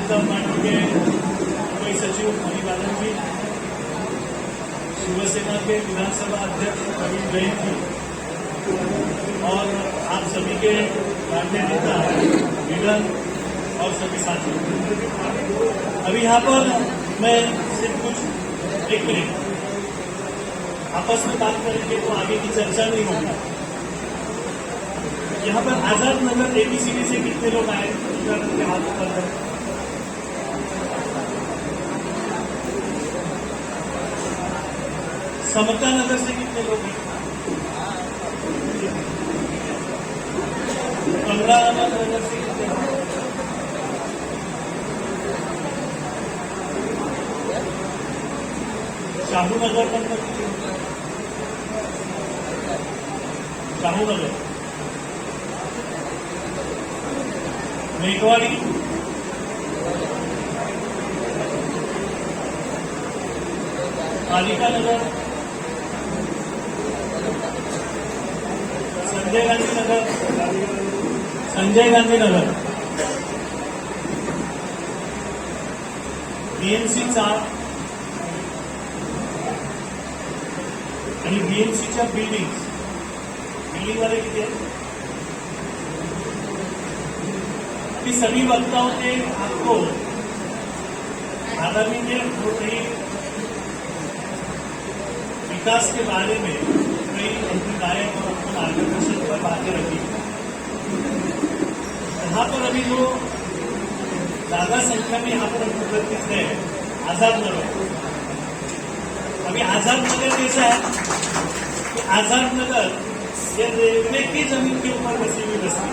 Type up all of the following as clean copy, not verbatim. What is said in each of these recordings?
जनता party के मुंबई सचिव मणिबालन जी, शिवसेना के विधानसभा अध्यक्ष प्रवीण जैन जी और आप सभी के माननीय नेता मिलन और सभी साथी। अभी यहाँ पर मैं सिर्फ कुछ एक मिनट आपस में बात करेंगे तो आगे की चर्चा नहीं होगी। यहाँ पर आजाद नगर एबीसीडी से कितने लोग आए के हाथ पर है? समता नगर से कितने लोग हैं? कमला नगर से कितने लोग? शाहू नगर पर शाहू नगर, मेघवाड़ी, कालिका नगर, संजय गांधी नगर, संजय गांधी नगर, बीएमसी 4 आणि बीएमसीच्या बिल्डिंग वाले किती आहेत? अभी सभी वक्ताओं ने आपको आगामी में हो रही विकास के बारे में कई अभिप्रायक और अपने मार्गदर्शन पर बातें रखी। यहाँ पर अभी जो ज्यादा संख्या में यहाँ पर उपस्थित है आजाद नगर। अभी आजाद नगर कैसा है कि आजाद नगर ये रेलवे की जमीन के ऊपर बसी हुई बस्ती,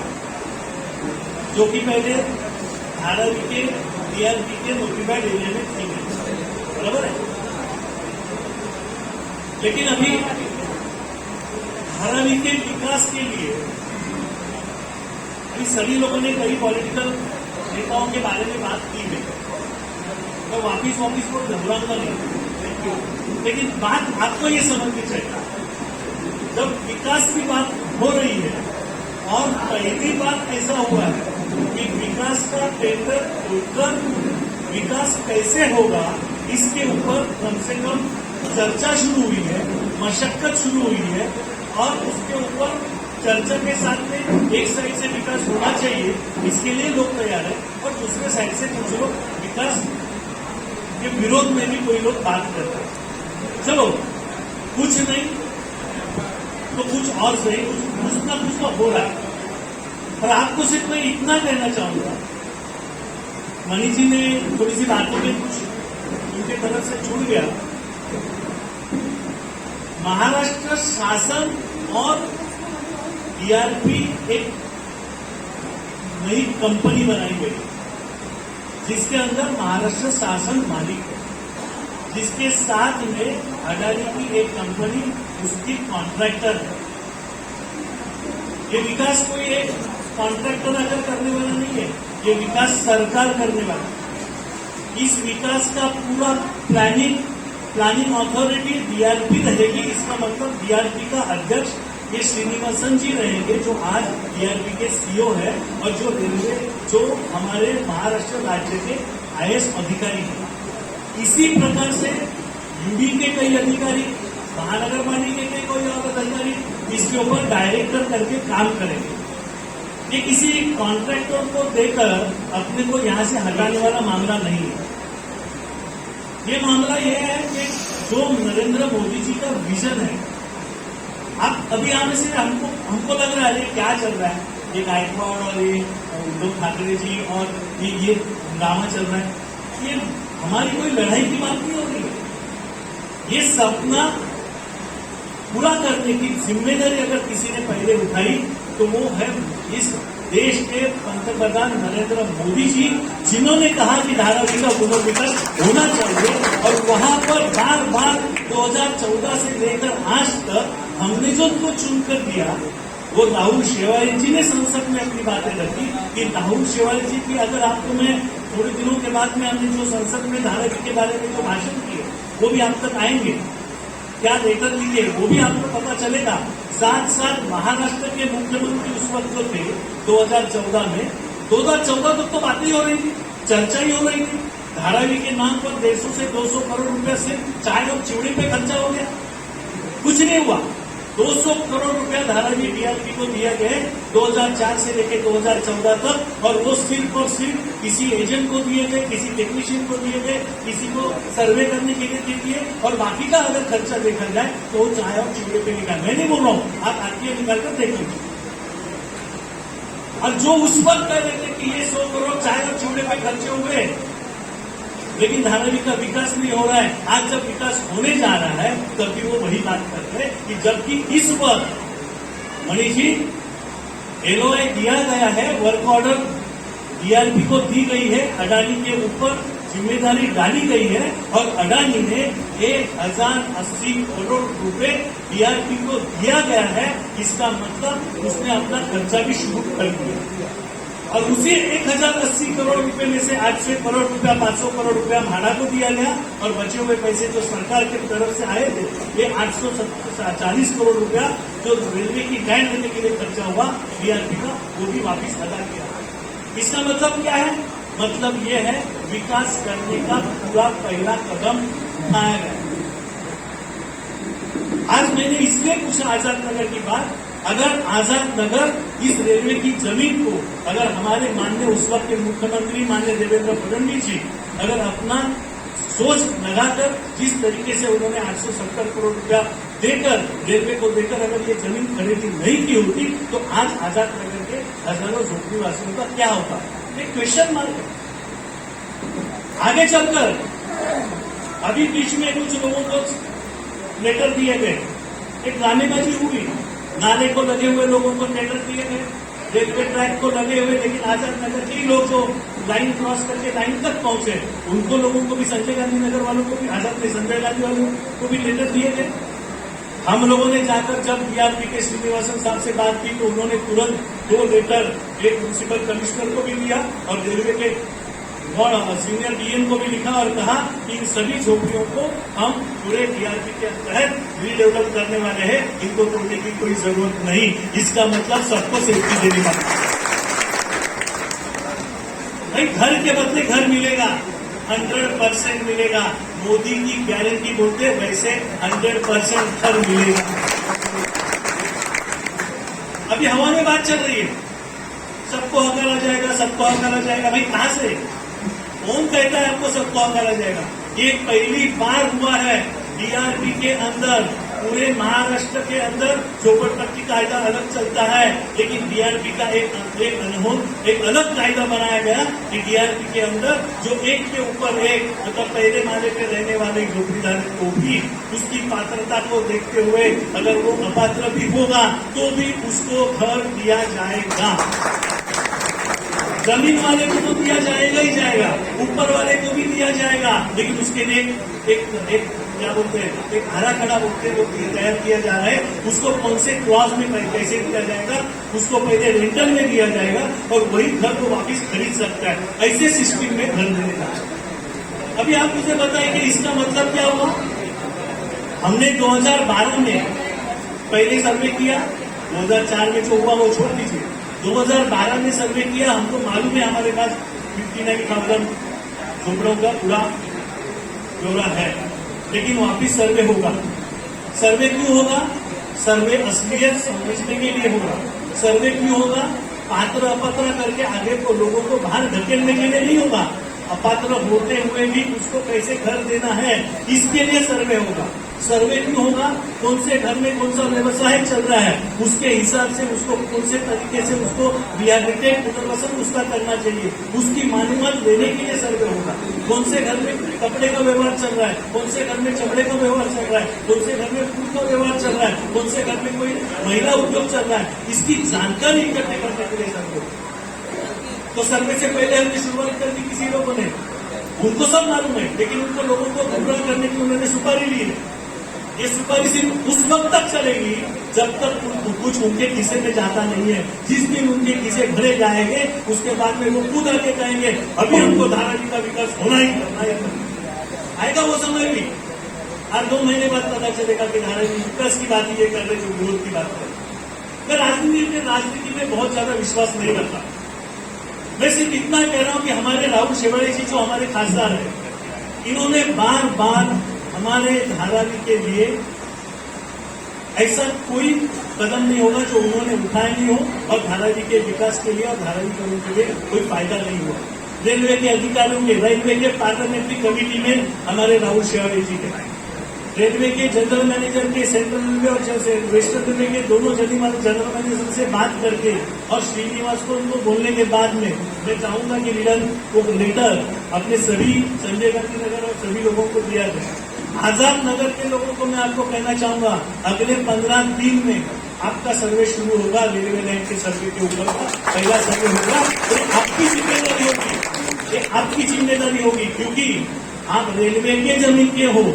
जो कि पहले धारावी के डीआरपी के नोटिफाइड एरिया में थी, बराबर है। लेकिन अभी धारावी के विकास के लिए अभी सभी लोगों ने कई पॉलिटिकल नेताओं के बारे में बात की है, तो वापिस को घबराऊंगा नहीं। लेकिन बात आपको ये समझनी चाहिए, जब विकास की बात हो रही है और पहली बात ऐसा हुआ है कि विकास का टेंडर उठकर विकास कैसे होगा इसके ऊपर कम से कम चर्चा शुरू हुई है, मशक्कत शुरू हुई है। और उसके ऊपर चर्चा के साथ में एक साइड से विकास होना चाहिए, इसके लिए लोग तैयार है, और दूसरे साइड से कुछ लोग विकास के विरोध में भी कोई लोग बात करते हैं। चलो कुछ नहीं तो कुछ और सही, कुछ ना कुछ तो हो रहा है। और आपको सिर्फ मैं इतना कहना चाहूंगा, मणि जी ने थोड़ी सी बातों में कुछ उनके तरफ से छूट गया। महाराष्ट्र शासन और डीआरपी एक नई कंपनी बनाई गई, जिसके अंदर महाराष्ट्र शासन मालिक है, जिसके साथ में अडानी की एक कंपनी उसकी कॉन्ट्रैक्टर है। ये विकास कोई एक कॉन्ट्रैक्टर आकर करने वाला नहीं है, ये विकास सरकार करने वाला है। इस विकास का पूरा प्लानिंग अथॉरिटी डीआरपी रहेगी। इसका मतलब डीआरपी का अध्यक्ष ये श्रीनिवासन जी रहेंगे, जो आज डीआरपी के सीईओ है और जो हमारे महाराष्ट्र राज्य के आईएएस अधिकारी हैं। इसी प्रकार से यूडी के कई अधिकारी, महानगर पालिका के कोई और अधिकारी इसके ऊपर डायरेक्टर करके काम करेंगे। ये किसी कॉन्ट्रैक्टर को देकर अपने को यहां से हटाने वाला मामला नहीं है। ये मामला ये है कि जो नरेंद्र मोदी जी का विजन है, आप अभी आने से हमको लग रहा है ये क्या चल रहा है, ये गायकवाड़ और ये उद्धव ठाकरे जी और ये ड्रामा चल रहा है। ये हमारी कोई लड़ाई की बात नहीं हो रही है। ये सपना पूरा करने की जिम्मेदारी अगर किसी ने पहले उठाई तो वो है इस देश के पंतप्रधान नरेंद्र मोदी जी, जिन्होंने कहा कि धारावी का पुनर्विकास होना चाहिए। और वहां पर बार बार 2014 से लेकर आज तक हमने जो उनको चुनकर दिया, वो राहुल शेवाली जी ने संसद में अपनी बातें रखी कि राहुल शेवाली जी की अगर आपको मैं थोड़े दिनों के बाद में हमने जो संसद में धारावी के बारे में जो भाषण किए वो भी आप तक आएंगे, क्या लेटर लिए वो भी आपको पता चलेगा। साथ साथ महाराष्ट्र के मुख्यमंत्री उस वक्त जो थे 2014 में, 2014 तक तो बातें हो रही थी, चर्चा ही हो रही थी। धारावी के नाम पर 150 से 200 करोड़ रुपया सिर्फ चाय और चिवड़ी पे खर्चा हो गया, कुछ नहीं हुआ। 200 करोड़ रुपया धारावी डीआरपी को दिया गया 2004 से लेकर 2014 तक, और वो सिर्फ और सिर्फ किसी एजेंट को दिए गए, किसी टेक्नीशियन को दिए गए, किसी को सर्वे करने के लिए दिए, और बाकी का अगर खर्चा देखा जाए तो वो चाय और चिवड़े पे निकाल, मैं नहीं बोल रहा हूँ, आप आरटीआई निकाल कर देख लीजिए। और जो उस वक्त कह रहे थे कि ये 100 करोड़ चाय और चिवड़े पे खर्चे हुए, लेकिन धारावी का विकास नहीं हो रहा है, आज जब विकास होने जा रहा है तभी वो वही बात करते हैं कि जबकि इस वक्त मनीष जी एलओआई दिया गया है, वर्क ऑर्डर डीआरपी को दी गई है, अडानी के ऊपर जिम्मेदारी डाली गई है, और अडानी ने 1080 करोड़ रुपए डीआरपी को दिया गया है। इसका मतलब उसने अपना खर्चा भी शुरू कर दिया, और उसी 1080 करोड़ रुपए में से 800 करोड़ रुपया 500 करोड़ रुपया भाड़ा को दिया गया, और बचे हुए पैसे जो सरकार की तरफ से आए थे ये 840 करोड़ रुपया जो रेलवे की लैंड लेने के लिए खर्चा हुआ डीआरपी का, वो भी वापिस अदा किया। इसका मतलब क्या है? मतलब ये है विकास करने का पूरा पहला कदम उठाया गया। आज मैंने इसलिए पूछा आजाद नगर की बात, अगर आजाद नगर इस रेलवे की जमीन को अगर हमारे माननीय उस वक्त के मुख्यमंत्री माननीय देवेंद्र फडणवीस जी अगर अपना सोच लगाकर जिस तरीके से उन्होंने 870 करोड़ रुपया देकर रेलवे को देकर अगर ये जमीन खरीदी नहीं की होती तो आज आजाद नगर के हजारों झोपड़ीवासियों का क्या होता? एक क्वेश्चन मार्क है। आगे चलकर अभी बीच में कुछ लोगों को लेटर दिए गए, एक ड्रामेबाजी हुई, नाले को लगे हुए लोगों को टेंडर दिए गए, रेलवे ट्रैक को लगे हुए, लेकिन आजाद नगर के लोग जो लाइन क्रॉस करके लाइन तक पहुंचे उनको लोगों को भी, संजय गांधी नगर वालों को भी, आजाद में संजय गांधी वालों को भी लेटर दिए गए। हम लोगों ने जाकर जब डीआरपी के श्रीनिवासन साहब से बात की तो उन्होंने तुरंत 2 लेटर, एक म्युनिसिपल कमिश्नर को भी दिया और रेलवे के सीनियर डीएम को भी लिखा और कहा कि इन सभी झोपड़ियों को हम पूरे डीआरपी के तहत रीडेवलप करने वाले हैं, इनको तोड़ने की कोई जरूरत नहीं। इसका मतलब सबको सेफ्टी देने का भाई, घर के बदले घर मिलेगा, 100% मिलेगा। मोदी की गारंटी बोलते वैसे 100% घर मिलेगा। अभी हवा में बात चल रही है, सबको हकारा जाएगा, सबको हकारा जाएगा। भाई कहां से, कौन कहता है आपको सबको हकारा जाएगा? ये पहली बार हुआ है डीआरपी के अंदर, पूरे महाराष्ट्र के अंदर झोपड़पट्टी कायदा अलग चलता है, लेकिन डीआरपी का एक अलग कायदा बनाया गया कि डीआरपी के अंदर जो एक के ऊपर एक, मतलब पहले माले पे रहने वाले झोपड़ीदार को भी उसकी पात्रता को देखते हुए अगर वो अपात्र भी होगा तो भी उसको घर दिया जाएगा। जमीन वाले को तो दिया जाएगा ही जाएगा, ऊपर वाले को भी दिया जाएगा, लेकिन उसके लिए एक क्या बोलते हैं, एक हरा खड़ा बोलते हैं, वो तैयार किया जा रहा है। उसको कौन से क्लॉज में कैसे दिया जाएगा, उसको पहले रेंटल में दिया जाएगा और वही घर को वापस खरीद सकता है। ऐसे सिस्टम में घर देने का। अभी आप मुझे बताएं कि इसका मतलब क्या हुआ? हमने 2012 में पहले सर्वे किया, 2004 में जो हुआ वो छोड़ दीजिए, 2012 में सर्वे किया, हमको मालूम है हमारे पास 59,000 झोपड़ों का पूरा ब्यौरा है, लेकिन वापिस सर्वे होगा। सर्वे क्यों होगा? सर्वे असलियत समझने के लिए होगा। सर्वे क्यों होगा? पात्र अपात्र करके आगे को लोगों को बाहर धकेलने के लिए नहीं होगा। अपात्र होते हुए भी उसको कैसे घर देना है, इसके लिए सर्वे होगा। सर्वे क्यों होगा? कौन से घर में कौन सा व्यवसाय चल रहा है, उसके हिसाब से उसको कौन से तरीके से उसको रिहैबिलिटेट पुनर्वसन उसका करना चाहिए, उसकी मालूमात लेने के लिए सर्वे होगा। कौन से घर में कपड़े का व्यवहार चल रहा है, कौन से घर में चमड़े का व्यवहार चल रहा है, कौन से घर में फूल का व्यवहार चल रहा है, कौन से घर में कोई महिला उद्योग चल रहा है, इसकी जानकारी इकट्ठे करने के लिए सर्वे। तो सर्वे से पहले हमने शुरुआत कर दी किसी लोगों ने, उनको सब मालूम है, लेकिन उनको लोगों को गुमराह करने की उन्होंने सुपारी ली है। ये सुपारी सिर्फ उस वक्त तक चलेगी जब तक कुछ उनके किसे में जाता नहीं है। जिस दिन उनके किसे भरे जाएंगे उसके बाद में वो खुद आके कहेंगे अभी हमको धारावी का विकास होना ही करना है। आएगा वो समय भी, हर 2 महीने बाद पता चलेगा कि धारावी विकास की बात ये कर रहे जो विरोध की बात कर। मैं राजनीति में बहुत ज्यादा विश्वास नहीं करता। मैं सिर्फ इतना कह रहा हूं कि हमारे राहुल शेवाड़े जी जो हमारे खासदार हैं, इन्होंने बार बार हमारे धारावी के लिए ऐसा कोई कदम नहीं होगा जो उन्होंने उठाया नहीं हो और धारावी के विकास के लिए और धारावी लोगों के लिए कोई फायदा नहीं हुआ। रेलवे के अधिकारियों के, रेलवे के पार्लियामेंट्री कमेटी में हमारे राहुल शेवाड़े जी के, रेलवे के जनरल मैनेजर के, सेंट्रल रेलवे और वेस्टर्न रेलवे के दोनों जनरल मैनेजर से बात करके और श्रीनिवास को उनको बोलने के बाद में मैं चाहूंगा कि वो लेटर अपने सभी संजय गांधी नगर और सभी लोगों को दिया जाए। आजाद नगर के लोगों को मैं आपको कहना चाहूंगा, अगले 15 दिन में आपका सर्वे शुरू होगा। रेलवे लाइन के सर्वे के ऊपर का पहला सर्वे होगा, तो आपकी जिम्मेदारी होगी, ये आपकी जिम्मेदारी होगी, क्योंकि आप रेलवे के जमीन के हो,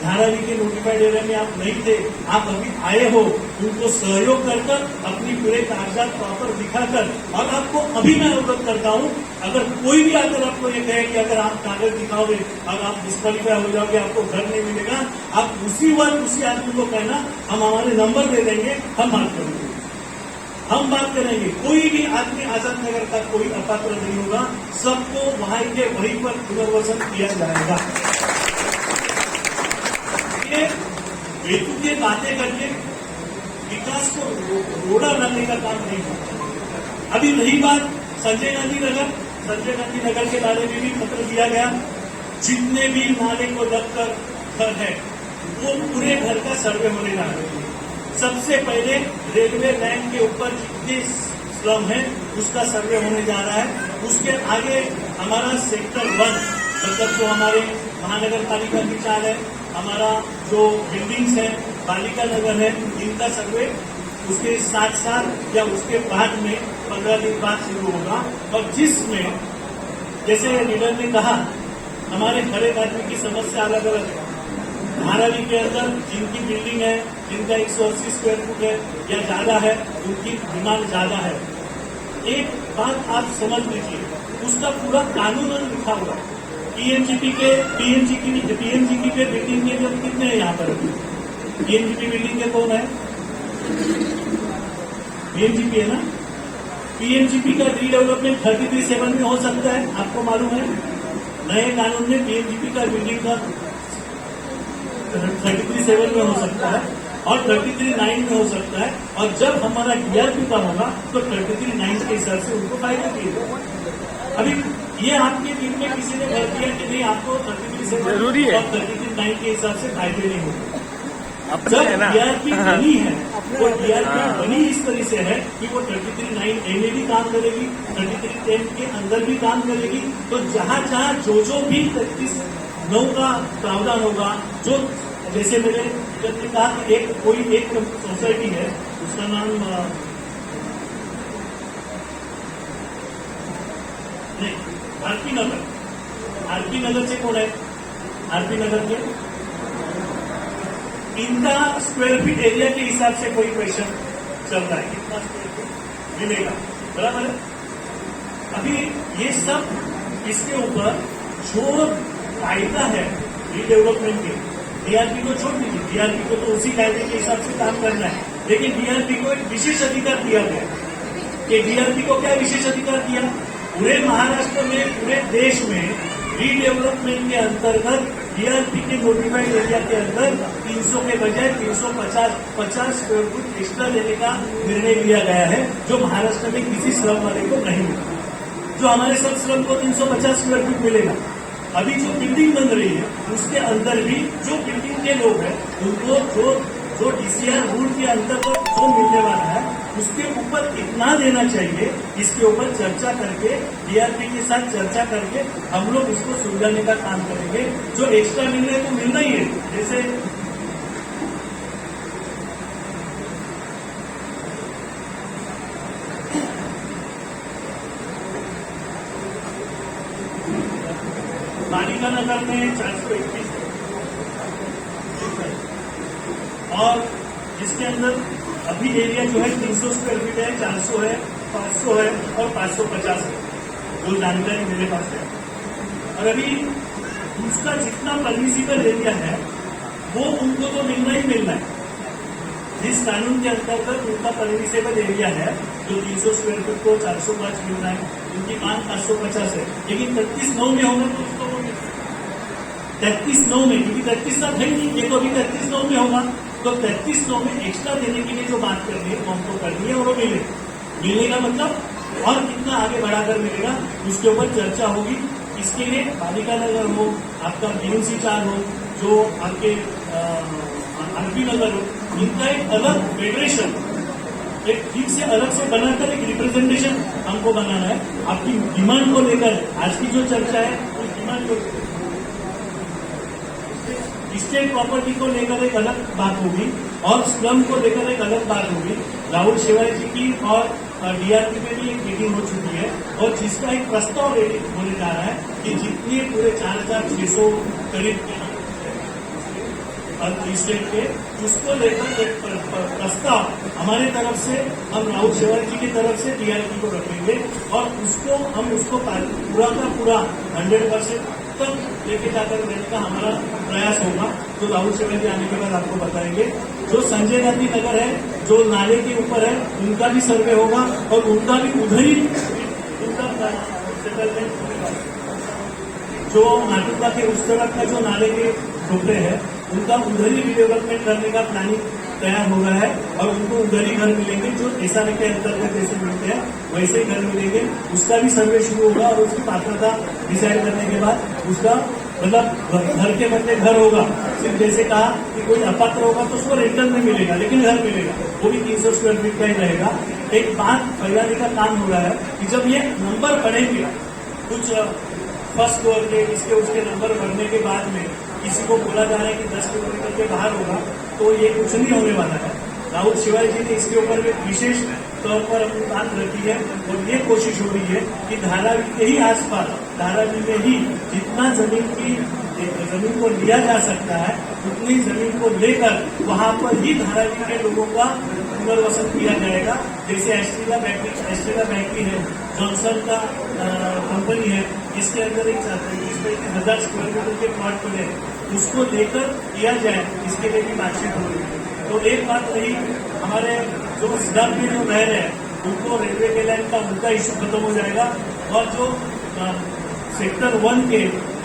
धारावी के नोटिफाइड एरिया में आप नहीं थे, आप अभी आए हो, उनको सहयोग कर अपनी पूरे कागजात प्रॉपर दिखाकर, और आपको अभी मैं अवगत करता हूं, अगर कोई भी आकर आपको ये कहे कि अगर आप कागज दिखाओगे और आप डिस्क्वालीफाई हो जाओगे, आपको घर नहीं मिलेगा, आप उसी वक्त उसी आदमी को कहना हम हमारे नंबर दे देंगे, हम बात करेंगे। कोई भी आदमी आजाद नगर का कोई अपात्र नहीं होगा, सबको वहीं के वहीं पर पुनर्वसन किया जाएगा। बेतुके बातें करके विकास को रोड़ा डालने का काम नहीं होता। अभी रही बात संजय गांधी नगर के बारे में भी पत्र दिया गया, जितने भी नाले को दबकर घर है वो पूरे घर का सर्वे होने जा रहा है। सबसे पहले रेलवे लाइन के ऊपर जितने स्लम है उसका सर्वे होने जा रहा है। उसके आगे हमारा सेक्टर 1 मतलब जो हमारे महानगर पालिका की चाल है, हमारा जो बिल्डिंग्स है, बालिका नगर है, इनका सर्वे उसके साथ या उसके बाद में 15 दिन बाद शुरू होगा। और जिसमें जैसे लीडर ने कहा, हमारे हर एक आदमी की समस्या अलग अलग है। धारावी के अंदर जिनकी बिल्डिंग है, जिनका 180 स्क्वायर फुट है या ज्यादा है, उनकी डिमांड ज्यादा है। एक बात आप समझ लीजिए, उसका पूरा कानून लिखा हुआ है। पीएमजीपी के बिल्डिंग के लोग कितने हैं यहाँ पर? पीएमजीपी बिल्डिंग के कौन है? पीएमजीपी है ना। पीएमजीपी का रीडेवलपमेंट 33(7) में हो सकता है, आपको मालूम है। नए कानून में पीएमजीपी का बिल्डिंग का 33(7) में हो सकता है और 33(9) में हो सकता है। और जब हमारा डीआरपी का होगा तो 33(9) के हिसाब से उनको फायदा दिए। अभी ये आपके दिन में किसी ने भर दिया कि नहीं, आपको 33(7) जरूरी है और 33(9) के हिसाब से फायदे नहीं होते। जब डीआरपी बनी है, वो डीआरपी बनी इस तरह से है कि वो 33(9) में भी काम करेगी, 33(10) के अंदर भी काम करेगी। तो जहां जो भी 33(9) का प्रावधान होगा, जो जैसे मेरे ने कहा कि एक सोसाइटी है, उसका नाम आरपी नगर से कौन है? आरपी नगर के इनका स्क्वायर फीट एरिया के हिसाब से कोई क्वेश्चन चल रहा है, कितना स्क्वायर फीट मिलेगा, बराबर है। अभी ये सब इसके ऊपर जो फायदा है रीडेवलपमेंट के, डीआरपी को छोड़ दीजिए, डीआरपी को तो उसी कायदे के हिसाब से काम करना है, लेकिन डीआरपी को एक विशेष अधिकार दिया गया कि डीआरपी को क्या विशेष अधिकार दिया? पूरे महाराष्ट्र में, पूरे देश में रीडेवलपमेंट के अंतर्गत डीआरपी के नोटिफाइड एरिया के अंदर 300 के बजाय 350 स्क्वायर फुट एक्स्ट्रा देने का निर्णय लिया गया है, जो महाराष्ट्र में किसी श्रम वाले को नहीं मिला। जो हमारे सब श्रम को 350 स्क्वायर फुट मिलेगा। अभी जो बिल्डिंग बन रही है उसके अंदर भी जो बिल्डिंग के लोग हैं उनको जो डीसीआर रूल के अंतर्गत जो मिलने वाला है उसके ऊपर कितना देना चाहिए, इसके ऊपर चर्चा करके, डीआरपी के साथ चर्चा करके हम लोग इसको सुलझाने का काम करेंगे। जो एक्स्ट्रा मिल रहे तो मिलना ही है। जैसे बालिका नगर में 421 और जिसके अंदर अभी एरिया जो है 300 स्क्वायर फीट है, 400 है, 500 है और 550 है, जो जानकारी मेरे पास है। और अभी उसका जितना परमिसिबल एरिया है वो उनको तो मिलना ही मिलना है। जिस कानून के अंतर्गत उनका परमिसिबल एरिया है, जो 300 स्क्वायर फीट को 405 मिलना है, उनकी मांग 750 है, लेकिन 33/9 में होगा तो उसको 33/9 में, क्योंकि 33 साल है नहीं, ये तो अभी 33/9 में होगा, तो 33/9 में एक्स्ट्रा देने के लिए जो बात करनी है वो हमको करनी है, और वो मिलेगा मतलब और कितना आगे बढ़ाकर मिलेगा उसके ऊपर चर्चा होगी। इसके लिए बालिका नगर हो, आपका बीएमसी 4 हो, जो आपके आरपी नगर हो, इनका एक अलग फेडरेशन एक ठीक से अलग से बनाकर एक रिप्रेजेंटेशन हमको बनाना है। आपकी डिमांड को लेकर आज की जो चर्चा है उस डिमांड को, स्टेट प्रॉपर्टी को लेकर एक अलग बात होगी और स्लम को लेकर एक अलग बात होगी। राहुल शेवाली जी की और डीआरपी में भी एक मीटिंग हो चुकी है और जिसका एक प्रस्ताव रेडी होने जा रहा है कि जितने पूरे 4600 करीब स्टेट के, उसको लेकर एक प्रस्ताव हमारे तरफ से, हम राहुल शेवाली जी की तरफ से डीआरपी को रखेंगे और हम उसको पूरा का पूरा 100% तक लेके जाकर देने का हमारा प्रयास होगा। तो राहुल शेवाली जी आने के बाद आपको बताएंगे। जो संजय गांधी नगर है, जो नाले के ऊपर है, उनका भी सर्वे होगा और उनका भी उधर ही उनका सेटलमेंट होगा। जो नाटुका के उस तरफ का जो नाले के टुकड़े हैं, उनका उधर ही रिडेवलपमेंट करने का प्लानिंग तैयार हो रहा है और उनको उधर ही घर मिलेंगे, जो एसआरए के अंतर्गत जैसे मिलते हैं वैसे ही घर मिलेंगे। उसका भी सर्वे शुरू होगा और उसकी पात्रता डिसाइड करने के बाद उसका मतलब घर के बदले घर होगा। सिर्फ जैसे कहा कि कोई अपात्र होगा तो उसको रेंटल में मिलेगा, लेकिन घर मिलेगा, वो भी 300 स्क्वायर फीट का ही रहेगा। एक बात फैलाने का काम हो रहा है कि जब ये नंबर बढ़ेंगे, कुछ फर्स्ट फ्लोर के इसके उसके नंबर बढ़ने के बाद में किसी को बोला जा रहा है कि 10 किलोमीटर के बाहर होगा, तो ये कुछ नहीं होने वाला है। राहुल शेवाली जी ने इसके ऊपर एक विशेष तौर पर अपनी बात रखी है और ये कोशिश हो रही है कि धारावी के ही आसपास, धारावी में ही जितना जमीन को लिया जा सकता है उतनी जमीन को लेकर वहां पर ही धारावी के लोगों का पुनर्वसन किया जाएगा। जैसे एस्ट्रेला बैटरी है, जॉनसन का कंपनी है, इसके अंदर एक 30,000 स्क्वायर मीटर के प्लॉट बने, उसको लेकर किया जाए, इसके लिए भी बातचीत हो रही है। तो एक बात रही, हमारे जो स्लम में जो रह रहे हैं उनको रेलवे के लाइन का उनका इश्यू खत्म हो जाएगा और जो सेक्टर 1 के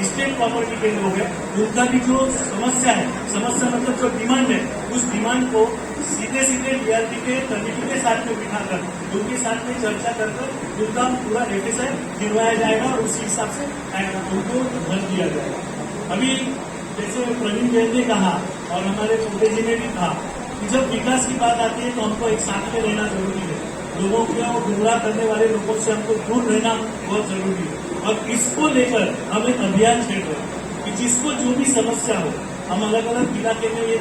स्टेट प्रॉपर्टी के लोग हैं उनका भी जो समस्या मतलब जो डिमांड है, उस डिमांड को सीधे डीआरपी के कमेटी के साथ में बिठाकर उनके साथ में चर्चा कर उनका पूरा एफएसआई दिलवाया जाएगा और उसी हिसाब से उनको घर दिया जाएगा। अभी जैसे प्रवीण जैन ने कहा और हमारे छोटे जी ने भी कहा कि जब विकास की बात आती है तो हमको एक साथ में रहना जरूरी है। लोगों को गुमराह करने वाले लोगों से हमको दूर रहना बहुत जरूरी है और इसको लेकर हम एक अभियान छेड़ रहे हैं कि जिसको जो भी समस्या हो, हम अलग अलग इलाके में ये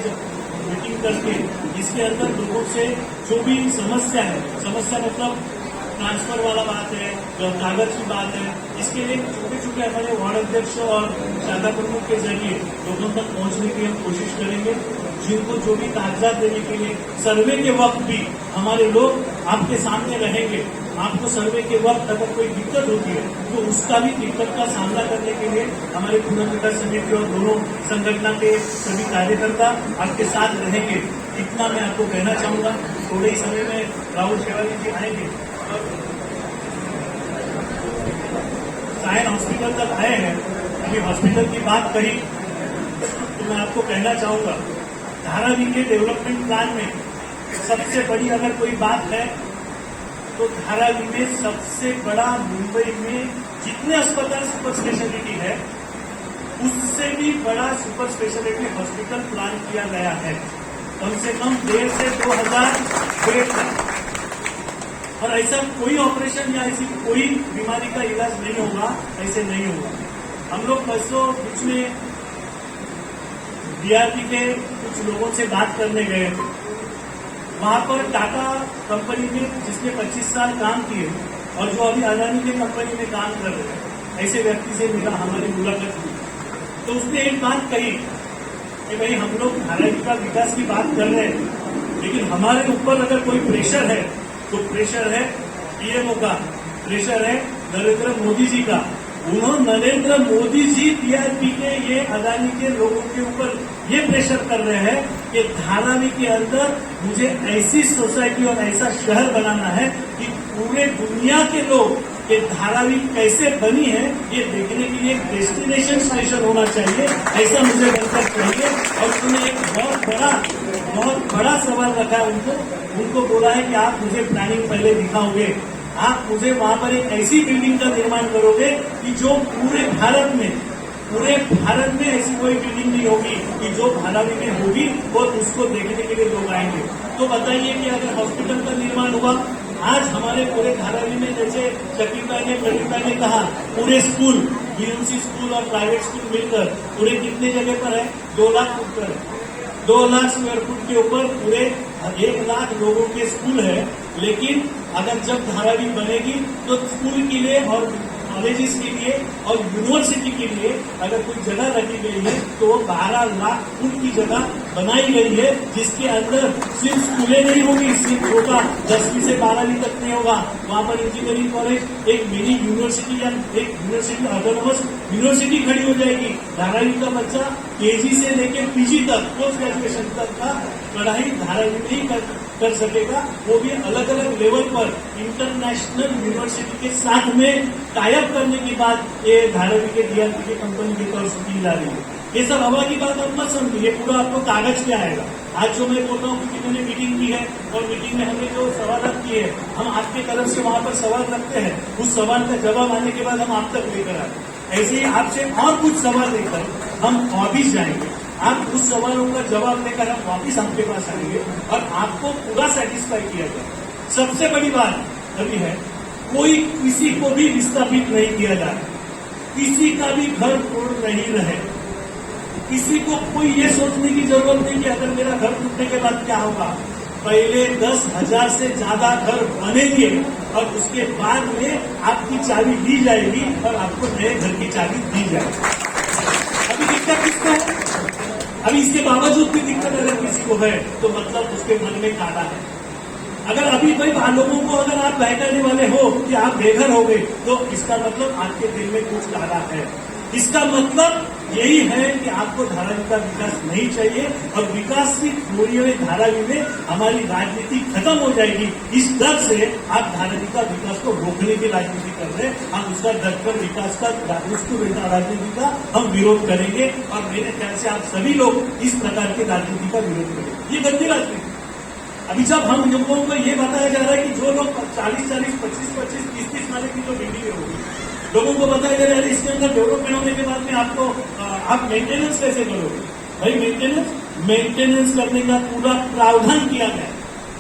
मीटिंग करके इसके अंदर लोगों से जो भी समस्या मतलब ट्रांसफर वाला बात है, कागज की बात है, इसके लिए छोटे हमारे वार्ड अध्यक्ष और शाखा प्रमुख के जरिए लोगों तक पहुंचने की हम कोशिश करेंगे। जिनको जो भी कागजात देने के लिए सर्वे के वक्त भी हमारे लोग आपके सामने रहेंगे। आपको सर्वे के वक्त अगर कोई दिक्कत होती है तो उसका भी दिक्कत का सामना करने के लिए हमारे पुनर्विकास समिति और दोनों संगठन के सभी कार्यकर्ता आपके साथ रहेंगे। इतना मैं आपको कहना चाहूंगा। थोड़े ही समय में राहुल शेवाली जी आएंगे। सायन हॉस्पिटल तक आए हैं, अभी हॉस्पिटल की बात कही तो मैं आपको कहना चाहूंगा, धारावी के डेवलपमेंट प्लान में सबसे बड़ी अगर कोई बात है तो धारावी में सबसे बड़ा मुंबई में जितने अस्पताल सुपर स्पेशलिटी है उससे भी बड़ा सुपर स्पेशलिटी हॉस्पिटल प्लान किया गया है। कम से कम 1,500 से 2,000 बेड है और ऐसा कोई ऑपरेशन या ऐसी कोई बीमारी का इलाज नहीं होगा, ऐसे नहीं होगा। हम लोग परसों बीच में डीआरपी के कुछ लोगों से बात करने गए, वहां पर टाटा कंपनी में जिसने 25 साल काम किए और जो अभी अदानी के कंपनी में काम कर रहे हैं, ऐसे व्यक्ति से हमारी मुलाकात हुई तो उसने एक बात कही कि भाई हम लोग धारावी का विकास की बात कर रहे हैं, लेकिन हमारे ऊपर अगर कोई प्रेशर है तो प्रेशर है पीएमओ का, प्रेशर है नरेंद्र मोदी जी का। नरेंद्र मोदी जी टीआरपी के ये अदानी के लोगों के ऊपर ये प्रेशर कर रहे हैं कि धारावी के अंदर मुझे ऐसी सोसाइटी और ऐसा शहर बनाना है कि पूरे दुनिया के लोग कि धारावी कैसे बनी है ये देखने के लिए एक डेस्टिनेशन स्टेशन होना चाहिए, ऐसा मुझे बनकर चाहिए। और उन्होंने एक बहुत बड़ा सवाल रखा है उनको बोला है कि आप मुझे प्लानिंग पहले दिखाओगे, आप मुझे वहां पर एक ऐसी बिल्डिंग का निर्माण करोगे कि जो पूरे भारत में ऐसी कोई बिल्डिंग नहीं होगी कि जो धारावी में होगी और उसको देखने के लिए लोग आएंगे। तो बताइए कि अगर हॉस्पिटल का निर्माण हुआ, आज हमारे पूरे धारावी में जैसे शकील ने कहा, पूरे स्कूल, बीएमसी स्कूल और प्राइवेट स्कूल मिलकर पूरे कितने जगह पर है? 2 लाख फुट पर, 2 लाख स्क्वायर फुट के ऊपर पूरे 1 लाख लोगों के स्कूल है। लेकिन अगर जब धारावी बनेगी तो स्कूल के लिए और कॉलेजेस के लिए और यूनिवर्सिटी के लिए अगर कोई जगह रखी गई है तो 12 लाख फुट की जगह बनाई गई है, जिसके अंदर सिर्फ स्कूलें नहीं होगी, सिर्फ होगा 10वीं से 12वीं तक नहीं होगा, वहां पर इंजीनियरिंग कॉलेज, एक मिनी यूनिवर्सिटी या एक यूनिवर्सिटी, ऑटोनोमस यूनिवर्सिटी खड़ी हो जाएगी। धारावी का बच्चा केजी से लेकर पीजी तक, पोस्ट ग्रेजुएशन तक का पढ़ाई धारावी में ही कर सकेगा, वो भी अलग अलग लेवल पर इंटरनेशनल यूनिवर्सिटी के साथ में टाइप करने के बाद ये धारावी के डीआरपी की कंपनी की तरफ से की जा रही है। ये सब हवा की बात आप मत समझिए, पूरा आपको कागज पे आएगा। आज जो मैं बोल रहा हूँ कि मैंने मीटिंग की है और मीटिंग में हमने जो सवाल किए हैं, हम आपके तरफ से वहां पर सवाल रखते हैं, उस सवाल का जवाब आने के बाद हम आप तक लेकर आते। ऐसे ही आपसे और कुछ सवाल लेकर हम ऑफिस जाएंगे, आप उस सवालों का जवाब लेकर हम वापिस आपके पास आएंगे और आपको पूरा सेटिस्फाई किया जाए। सबसे बड़ी बात अभी है, कोई किसी को भी विस्थापित नहीं किया जा रहा, किसी का भी घर तोड़ नहीं रहे, किसी को कोई ये सोचने की जरूरत नहीं कि अगर मेरा घर टूटने के बाद क्या होगा। पहले 10,000 से ज्यादा घर बनेंगे और उसके बाद में आपकी चाबी दी जाएगी और आपको नए घर की चाबी दी जाएगी। अभी दिक्कत किसको है? अभी इसके बावजूद भी दिक्कत अगर किसी को है तो मतलब उसके मन में काला है। अगर अभी भाई लोगों को अगर आप बहकाने वाले हो कि आप बेघर हो गए, तो इसका मतलब आपके दिल में कुछ काला है। इसका मतलब यही है कि आपको धारावी का विकास नहीं चाहिए और विकास की गोलियों में धारावी में हमारी राजनीति खत्म हो जाएगी। इस डर से आप धारावी का विकास को रोकने की राजनीति कर रहे हैं। हम उसका डटकर विकास का उसको राजनीति का हम विरोध करेंगे और मेरे ख्याल से आप सभी लोग इस प्रकार की राजनीति का विरोध करेंगे। ये गंदी राजनीति। अभी जब हम लोगों को ये बताया जा रहा है कि जो लोग 40-40, 25-25, 30-30 माले की जो बिल्डिंग होगी, लोगों को बताया जा रहा है इसके अंदर डेवलपमेंट होने के बाद में आपको आप मेंटेनेंस कैसे करोगे? भाई मेंटेनेंस करने का पूरा प्रावधान किया गया।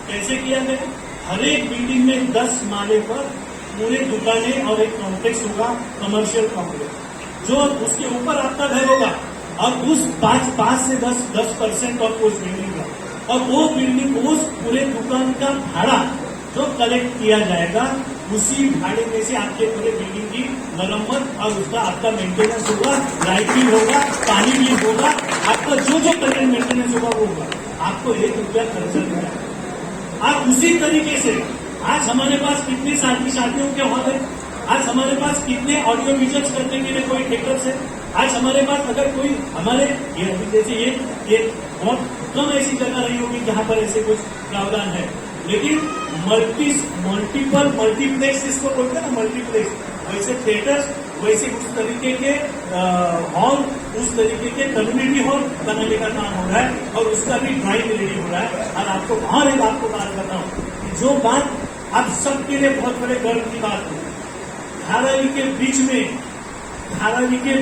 कैसे किया गया? हर एक बिल्डिंग में 10 माले पर पूरे दुकानें और एक कॉम्प्लेक्स होगा, कमर्शियल कॉम्प्लेक्स, जो उसके ऊपर आपका घर होगा और उस 5 से 10% ऑफ उस बिल्डिंग का, और वो बिल्डिंग उस पूरे दुकान का भाड़ा जो कलेक्ट किया जाएगा, उसी भाड़े में से आपके पूरे बिल्डिंग की मरम्मत और उसका आपका मेंटेनेंस होगा, लाइट बिल होगा, पानी बिल होगा, आपका जो करंट मेंटेनेंस होगा वो होगा। आपको 1 रुपया खर्चा नहीं आएगा। आप उसी तरीके से आज हमारे पास कितने शादियों के हॉल है, आज हमारे पास कितने ऑडियो विजुअल्स करने के लिए कोई थिएटर्स है, आज हमारे पास अगर कोई हमारे जैसे ये बहुत कम ऐसी जगह रही होगी जहां पर ऐसे कुछ प्रावधान है, लेकिन मल्टीपल मल्टीप्लेक्स इसको बोलते हैं ना, मल्टीप्लेक्स, वैसे थिएटर्स, वैसे उस तरीके के हॉल, उस तरीके के कम्युनिटी हॉल बनाने का काम हो रहा है और उसका भी ड्राइंग रेडी हो रहा है। और आपको और एक आपको बात बताऊं कि जो बात आप सबके लिए बहुत बड़े गर्व की बात है, धारावी के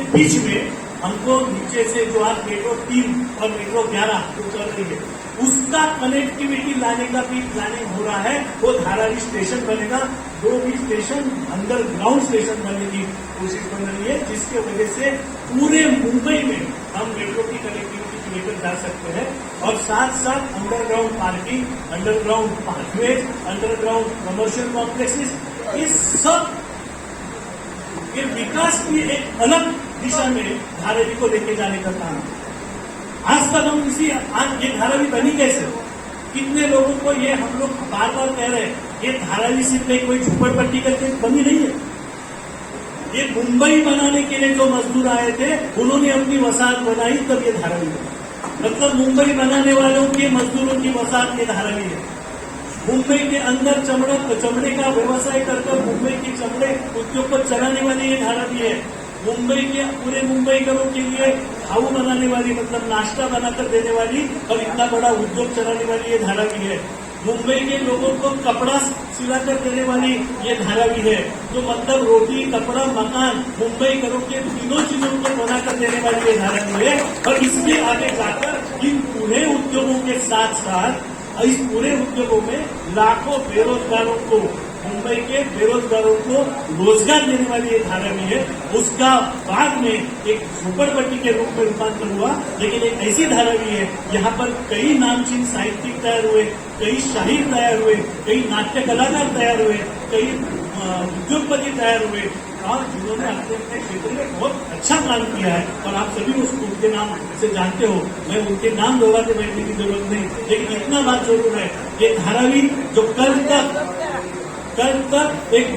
बीच में हमको नीचे से जो आज मेट्रो 3 और मेट्रो 11 जो चल रही है, उसका कनेक्टिविटी लाने का भी प्लानिंग हो रहा है। वो धारावी स्टेशन बनेगा, 2 भी स्टेशन अंडरग्राउंड स्टेशन बनने की कोशिश बन रही है, जिसके वजह से पूरे मुंबई में हम मेट्रो की कनेक्टिविटी लेकर जा सकते हैं और साथ साथ underground parking, underground pathway, underground commercial complexes, इस सब ये विकास की एक अलग दिशा में धारावी को लेके जाने का काम है। आज तक हम आज ये धारावी बनी कैसे? कितने लोगों को ये हम लोग बार बार कह रहे हैं, ये धारावी सिर्फ कोई झुपड़पट्टी करके बनी नहीं है। ये मुंबई बनाने के लिए जो मजदूर आए थे, उन्होंने अपनी वसाहत बनाई, तब ये धारावी बनी। मतलब मुंबई बनाने वालों के मजदूरों की वसाहत ये धारावी है। मुंबई के अंदर चमड़े का व्यवसाय कर मुंबई के चमड़े उद्योग को चलाने वाली ये धारा भी है। मुंबई के पूरे मुंबईकरों के लिए खाऊ बनाने वाली, मतलब नाश्ता बनाकर देने वाली और इतना बड़ा उद्योग चलाने वाली ये धारा भी है। मुंबई के लोगों को कपड़ा सिलाकर देने वाली ये धारा भी है। तो मतलब रोटी, कपड़ा, मकान मुंबईकरों के तीनों चीजों को बनाकर देने वाली ये धारा भी है। और इसके आगे जाकर इन पूरे उद्योगों के साथ साथ इस पूरे उद्योगों में लाखों बेरोजगारों को, मुंबई के बेरोजगारों को रोजगार देने वाली ये धारा भी है। उसका बाद में एक झोपड़पट्टी के रूप में रूपांतर हुआ, लेकिन एक ऐसी धारा भी है यहाँ पर कई नामचीन साहित्यिक तैयार हुए, कई शायर तैयार हुए, कई नाट्य कलाकार तैयार हुए, कई उद्योगपति तैयार हुए और जिन्होंने अपने अपने क्षेत्र में बहुत अच्छा काम किया है। और आप सभी उसको उनके नाम से जानते हो, मैं उनके नाम दोहराते बैठने की जरूरत नहीं, लेकिन इतना बात जरूर है, ये धारावी जो कल तक एक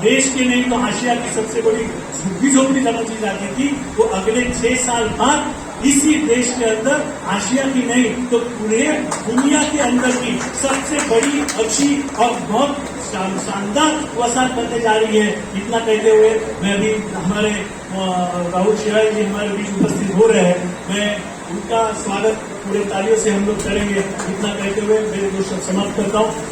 देश के नहीं तो आशिया की सबसे बड़ी झुग्गी झोपड़ी समझी जाती थी, वो अगले 6 साल बाद इसी देश के अंदर आशिया की नहीं तो पूरे दुनिया के अंदर की सबसे बड़ी, अच्छी और बहुत शानदार वसाहत बनने जा रही है। इतना कहते हुए मैं अभी हमारे राहुल शिवाजी जी हमारे बीच उपस्थित हो रहे हैं, मैं उनका स्वागत पूरे तालियों से हम लोग करेंगे। इतना कहते हुए मेरे दो शब्द समाप्त करता हूँ।